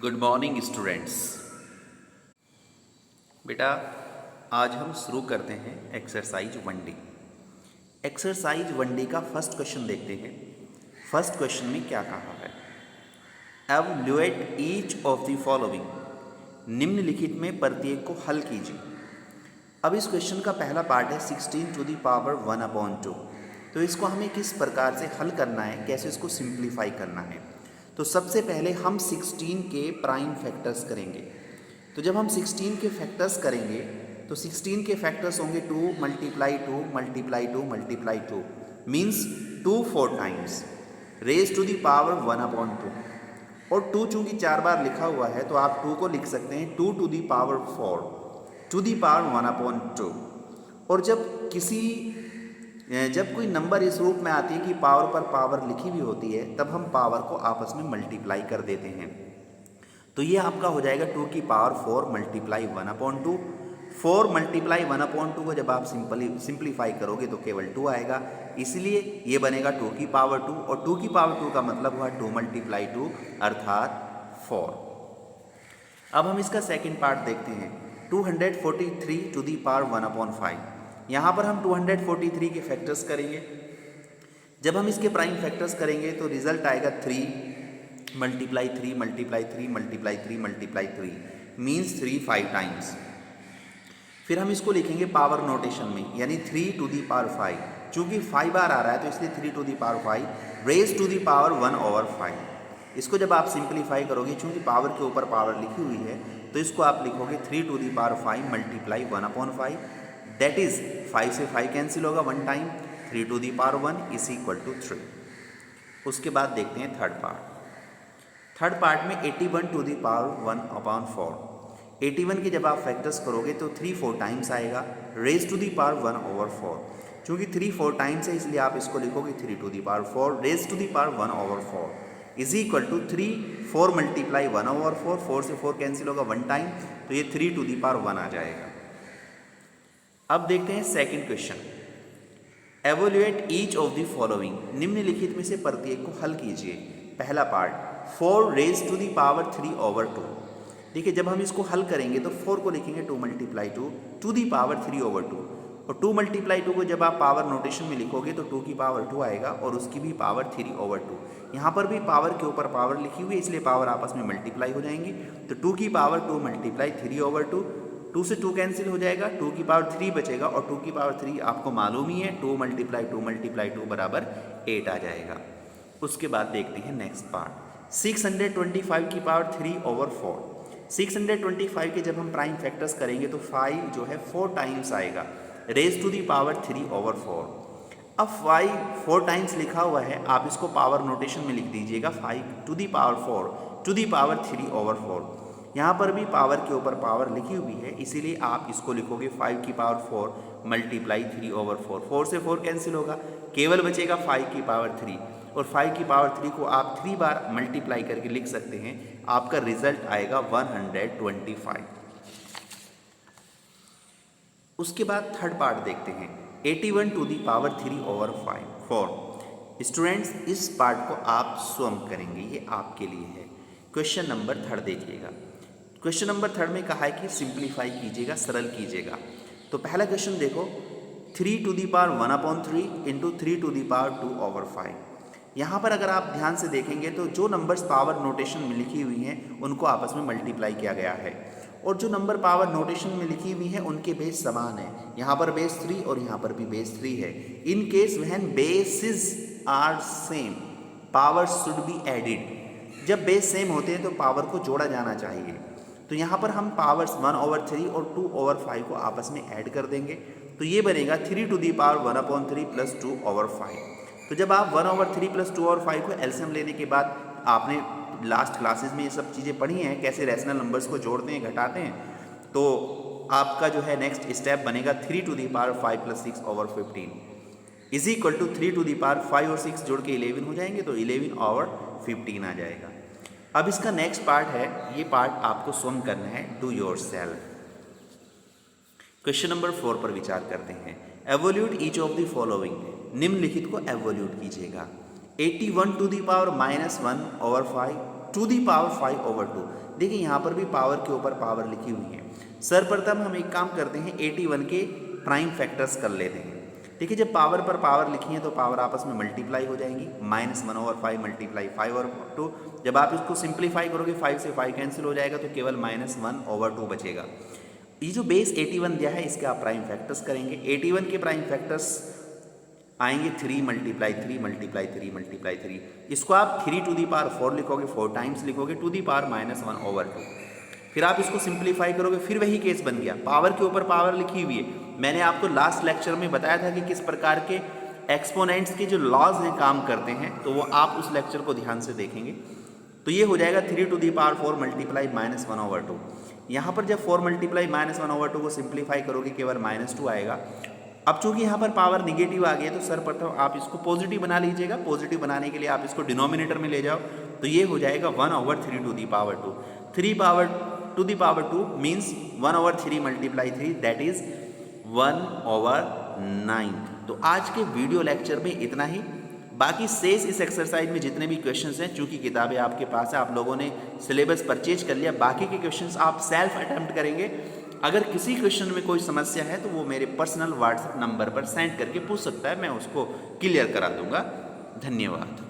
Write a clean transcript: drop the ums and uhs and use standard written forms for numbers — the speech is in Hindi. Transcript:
Good morning students. बेटा आज हम शुरू करते हैं एक्सरसाइज 1D। एक्सरसाइज 1D का फर्स्ट क्वेश्चन देखते हैं। फर्स्ट क्वेश्चन में क्या कहा है? एवल्यूएट ईच ऑफ द फॉलोइंग, निम्नलिखित में प्रत्येक को हल कीजिए। अब इस क्वेश्चन का पहला पार्ट है 16 टू द पावर 1/2। तो इसको हमें किस प्रकार से हल करना है, कैसे इसको सिंप्लीफाई करना है। तो सबसे पहले हम 16 के प्राइम फैक्टर्स करेंगे। तो जब हम 16 के फैक्टर्स करेंगे तो 16 के फैक्टर्स होंगे 2 multiply 2 multiply 2 multiply 2 means 2 4 times raise to the power 1/2। और 2 चूँकि 4 बार लिखा हुआ है तो आप 2 को लिख सकते हैं 2 to the power 4 to the power 1/2। और जब कोई नंबर इस रूप में आती है कि पावर पर पावर लिखी हुई होती है, तब हम पावर को आपस में मल्टीप्लाई कर देते हैं। तो ये आपका हो जाएगा 2 की पावर 4 मल्टीप्लाई 1/2। 4 मल्टीप्लाई 1/2 को जब आप सिंप्लीफाई करोगे तो केवल 2 आएगा, इसलिए ये बनेगा 2 की पावर 2। और 2 की पावर 2 का मतलब हुआ 2 मल्टीप्लाई 2 अर्थात 4। अब हम इसका सेकेंड पार्ट देखते हैं 243 टू दी पावर 1/5। यहाँ पर हम 243 के फैक्टर्स करेंगे। जब हम इसके प्राइम फैक्टर्स करेंगे तो रिजल्ट आएगा 3 multiply 3 multiply 3 multiply 3 multiply 3 means 3 5 times. फिर हम इसको लिखेंगे पावर नोटेशन में, यानी 3 टू दी पावर 5। चूँकि 5 बार आ रहा है तो इसलिए 3 to the power 5 raise to the power 1/5। इसको जब आप सिंप्लीफाई करोगे, चूँकि पावर के ऊपर पावर लिखी हुई है, तो इसको आप लिखोगे 3 to the power 5 multiply 1/5। That is 5 से 5 कैंसिल होगा 1 time, 3 to the power 1 is equal to 3। उसके बाद देखते हैं थर्ड पार्ट। थर्ड पार्ट में 81 टू दी पावर 1/4। 81 के जब आप फैक्टर्स करोगे तो 3 4 टाइम्स आएगा रेज टू दी पावर 1/4। चूँकि 3 4 टाइम्स है इसलिए आप इसको लिखोगे 3 to the power 4 raise to the power 1/4 is equal to 3 4 multiply 1/4। 4 से 4 कैंसिल होगा 1 टाइम, तो ये 3 टू दी पावर 1 आ जाएगा। अब देखते हैं second question. Evaluate each of the following, निम्नलिखित में से प्रत्येक को हल कीजिए। पहला part 4 raise to the power 3/2। देखिए जब हम इसको हल करेंगे तो 4 को लिखेंगे 2 मल्टीप्लाई 2 टू द पावर 3/2। और 2 मल्टीप्लाई 2 को जब आप पावर नोटेशन में लिखोगे तो 2 की पावर 2 आएगा और उसकी भी पावर 3/2। यहाँ पर भी पावर के ऊपर पावर लिखी हुई है इसलिए पावर आपस में मल्टीप्लाई हो जाएंगी। तो 2 की पावर 2 मल्टीप्लाई 3/2, 2 से 2 कैंसिल हो जाएगा, 2 की पावर 3 बचेगा। और 2 की पावर 3 आपको मालूम ही है 2 मल्टीप्लाई 2 मल्टीप्लाई 2 बराबर 8 आ जाएगा। उसके बाद देखते हैं नेक्स्ट पार्ट 625 की पावर 3/4। 625 के जब हम प्राइम फैक्टर्स करेंगे तो 5 जो है 4 टाइम्स आएगा रेज टू दी पावर 3/4। अब 5 4 टाइम्स लिखा हुआ है, आप इसको पावर नोटेशन में लिख दीजिएगा 5 to the power 4 to the power 3/4। यहाँ पर भी पावर के ऊपर पावर लिखी हुई है इसीलिए आप इसको लिखोगे 5 की पावर 4 मल्टीप्लाई 3/4। 4 से 4 कैंसिल होगा, केवल बचेगा 5 की पावर 3। और 5 की पावर 3 को आप 3 बार मल्टीप्लाई करके लिख सकते हैं, आपका रिजल्ट आएगा 125। उसके बाद थर्ड पार्ट देखते हैं 81 टू दी पावर 3/4। स्टूडेंट्स इस पार्ट को आप स्वयं करेंगे, ये आपके लिए है। क्वेश्चन नंबर 3 देखिएगा। क्वेश्चन नंबर 3 में कहा है कि सिंप्लीफाई कीजिएगा, सरल कीजिएगा। तो पहला क्वेश्चन देखो 3 to the power 1/3 into 3 to the power 2/5। यहाँ पर अगर आप ध्यान से देखेंगे तो जो नंबर्स पावर नोटेशन में लिखी हुई हैं उनको आपस में मल्टीप्लाई किया गया है, और जो नंबर पावर नोटेशन में लिखी हुई हैं उनके बेस समान है। यहाँ पर बेस 3 और यहाँ पर भी बेस 3 है। In case when bases are same power should be added. जब बेस सेम होते हैं तो पावर को जोड़ा जाना चाहिए। तो यहाँ पर हम पावर्स 1/3 और 2/5 को आपस में ऐड कर देंगे, तो ये बनेगा 3 टू दी पावर 1/3 प्लस 2/5। तो जब आप 1/3 प्लस 2/5 को एलसीएम लेने के बाद, आपने लास्ट क्लासेस में ये सब चीज़ें पढ़ी हैं कैसे रैशनल नंबर्स को जोड़ते हैं घटाते हैं, तो आपका जो है नेक्स्ट स्टेप बनेगा 3 to the power 5 plus 6/15 is equal to 3 to the power 5 और 6 जोड़ के 11 हो जाएंगे, तो 11/15 आ जाएगा। अब इसका नेक्स्ट पार्ट है, ये पार्ट आपको स्वयं करना है, do yourself. Question number 4 पर विचार करते हैं। Evaluate each of the following, निम्नलिखित को एवोल्यूट कीजिएगा। 81 to the power -1/5 to the power 5/2। देखिए यहाँ पर भी पावर के ऊपर पावर लिखी हुई है। सर्वप्रथम हम एक काम करते हैं, 81 के प्राइम फैक्टर्स कर लेते हैं। देखिए जब पावर पर पावर लिखी है तो पावर आपस में मल्टीप्लाई हो जाएंगी, -1/5 मल्टीप्लाई 5/2। जब आप इसको सिंप्लीफाई करोगे 5 से 5 कैंसिल हो जाएगा तो केवल -1/2 बचेगा। ये जो बेस 81 दिया है इसके आप प्राइम फैक्टर्स करेंगे। 81 के प्राइम फैक्टर्स आएंगे 3 मल्टीप्लाई 3 मल्टीप्लाई 3 मल्टीप्लाई 3। इसको आप 3 टू दी पावर 4 लिखोगे, 4 टाइम्स लिखोगे, टू दी पावर -1/2। फिर आप इसको सिंप्लीफाई करोगे, फिर वही केस बन गया, पावर के ऊपर पावर लिखी हुई है। मैंने आपको लास्ट लेक्चर में बताया था कि किस प्रकार के एक्सपोनेंट्स के जो लॉज हैं काम करते हैं, तो वो आप उस लेक्चर को ध्यान से देखेंगे। तो ये हो जाएगा 3 टू दी पावर 4 मल्टीप्लाई -1/2। यहाँ पर जब 4 मल्टीप्लाई -1/2 को सिंप्लीफाई करोगे केवल -2 आएगा। अब चूंकि यहाँ पर पावर निगेटिव आ गई है तो सर्वप्रथम आप इसको पॉजिटिव बना लीजिएगा। पॉजिटिव बनाने के लिए आप इसको डिनोमिनेटर में ले जाओ, तो ये हो जाएगा 1/3 to the power 2। 3 power to the power 2 means 1/3 multiply 3 that is 1/9। तो आज के वीडियो लेक्चर में इतना ही। बाकी शेष इस एक्सरसाइज में जितने भी क्वेश्चंस हैं, चूंकि किताबें आपके पास है, आप लोगों ने सिलेबस परचेज कर लिया, बाकी के क्वेश्चंस आप सेल्फ अटेम्प्ट करेंगे। अगर किसी क्वेश्चन में कोई समस्या है तो वो मेरे पर्सनल व्हाट्सएप नंबर पर सेंड करके पूछ सकता है, मैं उसको क्लियर करा दूंगा। धन्यवाद।